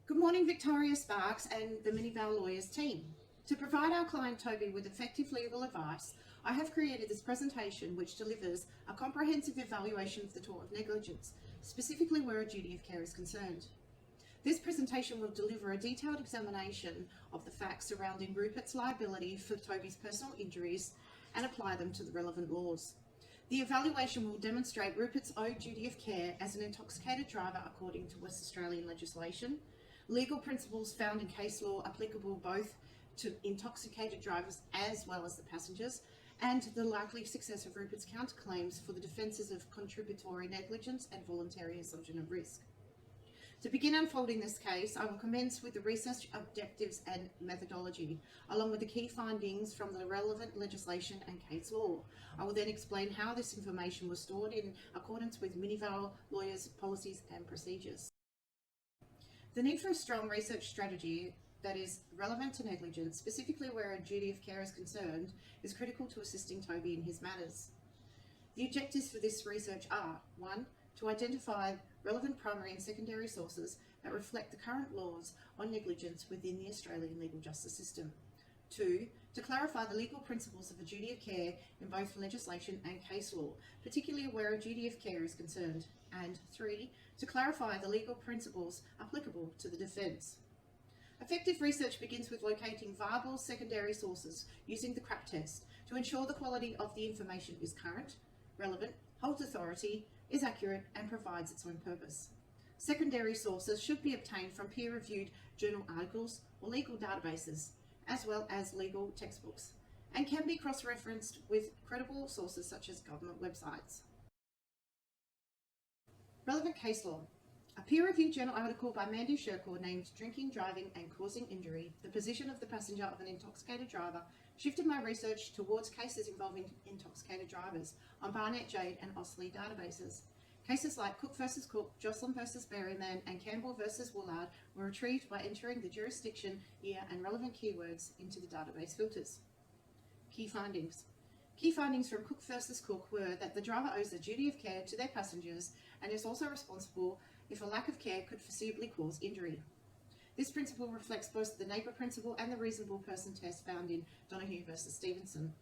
Good morning, Victoria Sparks and the Minival Lawyers team. To provide our client Toby with effective legal advice, I have created this presentation which delivers a comprehensive evaluation of the tort of negligence, specifically where a duty of care is concerned. This presentation will deliver a detailed examination of the facts surrounding Rupert's liability for Toby's personal injuries and apply them to the relevant laws. The evaluation will demonstrate Rupert's owed duty of care as an intoxicated driver according to West Australian legislation, legal principles found in case law applicable both to intoxicated drivers as well as the passengers, and the likely success of Rupert's counterclaims for the defences of contributory negligence and voluntary assumption of risk. To begin unfolding this case, I will commence with the research objectives and methodology, along with the key findings from the relevant legislation and case law. I will then explain how this information was stored in accordance with Minival Lawyers' policies and procedures. The need for a strong research strategy that is relevant to negligence, specifically where a duty of care is concerned, is critical to assisting Toby in his matters. The objectives for this research are: 1. To identify relevant primary and secondary sources that reflect the current laws on negligence within the Australian legal justice system. 2. To clarify the legal principles of a duty of care in both legislation and case law, particularly where a duty of care is concerned. And 3. To clarify the legal principles applicable to the defence. Effective research begins with locating viable secondary sources using the CRAP test to ensure the quality of the information is current, relevant, holds authority, is accurate and provides its own purpose. Secondary sources should be obtained from peer-reviewed journal articles or legal databases, as well as legal textbooks, and can be cross-referenced with credible sources such as government websites. Relevant case law. A peer-reviewed journal article by Mandy Shercourt named Drinking, Driving and Causing Injury, the position of the passenger of an intoxicated driver, shifted my research towards cases involving intoxicated drivers on Barnett, Jade and Ostley databases. Cases like Cook versus Cook, Jocelyn versus Berryman and Campbell versus Woolard were retrieved by entering the jurisdiction, year and relevant keywords into the database filters. Key findings. Key findings from Cook versus Cook were that the driver owes a duty of care to their passengers and is also responsible if a lack of care could foreseeably cause injury. This principle reflects both the neighbour principle and the reasonable person test found in Donoghue versus Stevenson.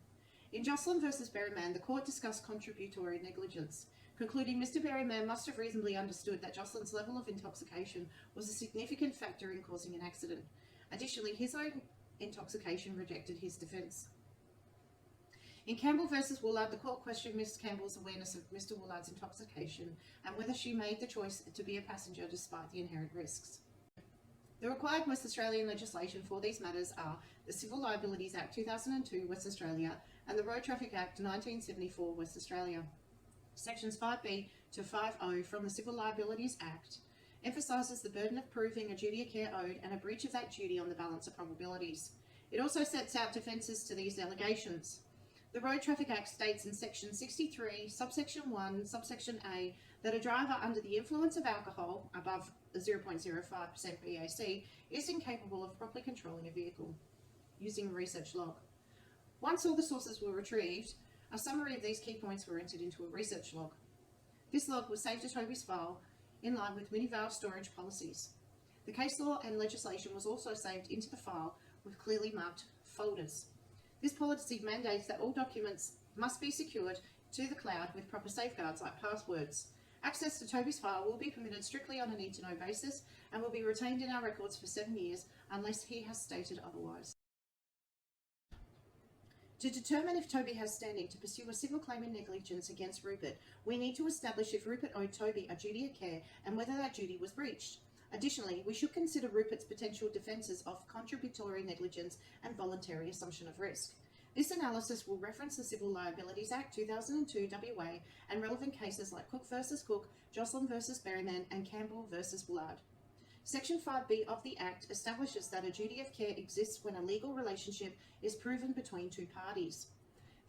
In Jocelyn versus Berryman, the court discussed contributory negligence, concluding Mr. Berryman must have reasonably understood that Jocelyn's level of intoxication was a significant factor in causing an accident. Additionally, his own intoxication rejected his defence. In Campbell versus Woolard, the court questioned Ms. Campbell's awareness of Mr. Woolard's intoxication and whether she made the choice to be a passenger despite the inherent risks. The required West Australian legislation for these matters are the Civil Liabilities Act 2002 West Australia and the Road Traffic Act 1974 West Australia. Sections 5B to 50 from the Civil Liabilities Act emphasises the burden of proving a duty of care owed and a breach of that duty on the balance of probabilities. It also sets out defences to these allegations. The Road Traffic Act states in section 63, subsection 1, subsection A, that a driver under the influence of alcohol, above 0.05% BAC, is incapable of properly controlling a vehicle. Using a research log. Once all the sources were retrieved, a summary of these key points were entered into a research log. This log was saved to Toby's file in line with Minival storage policies. The case law and legislation was also saved into the file with clearly marked folders. This policy mandates that all documents must be secured to the cloud with proper safeguards like passwords. Access to Toby's file will be permitted strictly on a need-to-know basis and will be retained in our records for 7 years unless he has stated otherwise. To determine if Toby has standing to pursue a civil claim in negligence against Rupert, we need to establish if Rupert owed Toby a duty of care and whether that duty was breached. Additionally, we should consider Rupert's potential defences of contributory negligence and voluntary assumption of risk. This analysis will reference the Civil Liabilities Act 2002 WA and relevant cases like Cook versus Cook, Jocelyn versus Berryman and Campbell versus Woolard. Section 5B of the Act establishes that a duty of care exists when a legal relationship is proven between two parties.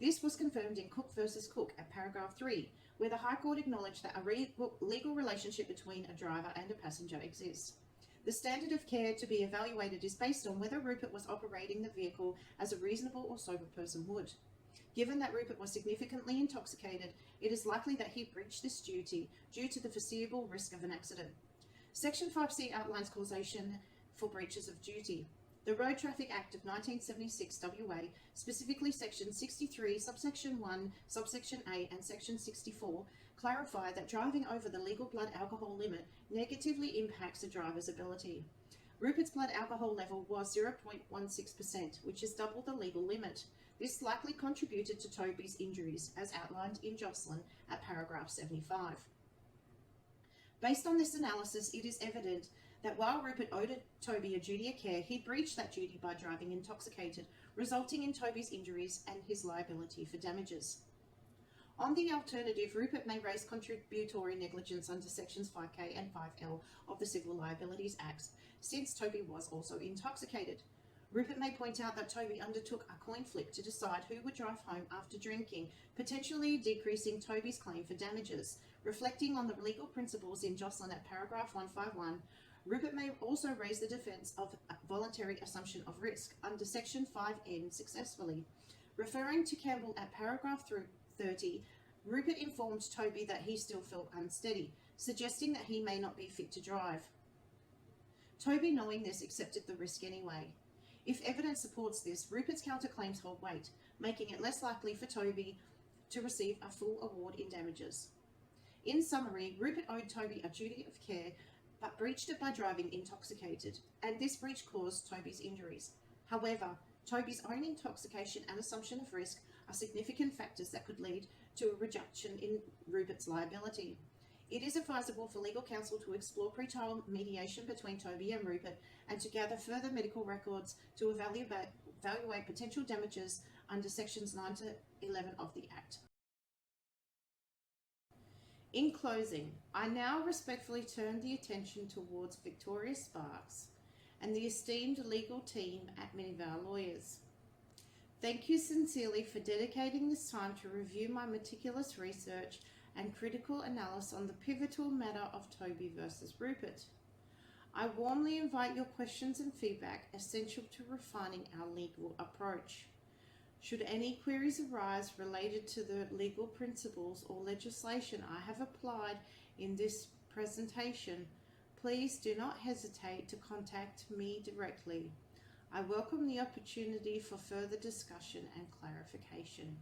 This was confirmed in Cook versus Cook at paragraph 3, where the High Court acknowledged that a legal relationship between a driver and a passenger exists. The standard of care to be evaluated is based on whether Rupert was operating the vehicle as a reasonable or sober person would. Given that Rupert was significantly intoxicated, it is likely that he breached this duty due to the foreseeable risk of an accident. Section 5C outlines causation for breaches of duty. The Road Traffic Act of 1976 WA, specifically Section 63, subsection 1, subsection A and Section 64, clarify that driving over the legal blood alcohol limit negatively impacts a driver's ability. Rupert's blood alcohol level was 0.16%, which is double the legal limit. This likely contributed to Toby's injuries, as outlined in Jocelyn at paragraph 75. Based on this analysis, it is evident that while Rupert owed Toby a duty of care, he breached that duty by driving intoxicated, resulting in Toby's injuries and his liability for damages. On the alternative, Rupert may raise contributory negligence under sections 5K and 5L of the Civil Liabilities Act, since Toby was also intoxicated. Rupert may point out that Toby undertook a coin flip to decide who would drive home after drinking, potentially decreasing Toby's claim for damages. Reflecting on the legal principles in Jocelyn at paragraph 151, Rupert may also raise the defence of voluntary assumption of risk under section 5N successfully. Referring to Campbell at paragraph 30, Rupert informed Toby that he still felt unsteady, suggesting that he may not be fit to drive. Toby, knowing this, accepted the risk anyway. If evidence supports this, Rupert's counterclaims hold weight, making it less likely for Toby to receive a full award in damages. In summary, Rupert owed Toby a duty of care, but breached it by driving intoxicated, and this breach caused Toby's injuries. However, Toby's own intoxication and assumption of risk are significant factors that could lead to a reduction in Rupert's liability. It is advisable for legal counsel to explore pre-trial mediation between Toby and Rupert and to gather further medical records to evaluate potential damages under sections 9 to 11 of the Act. In closing, I now respectfully turn the attention towards Victoria Sparks and the esteemed legal team at Minivar Lawyers. Thank you sincerely for dedicating this time to review my meticulous research and critical analysis on the pivotal matter of Toby versus Rupert. I warmly invite your questions and feedback essential to refining our legal approach. Should any queries arise related to the legal principles or legislation I have applied in this presentation, please do not hesitate to contact me directly. I welcome the opportunity for further discussion and clarification.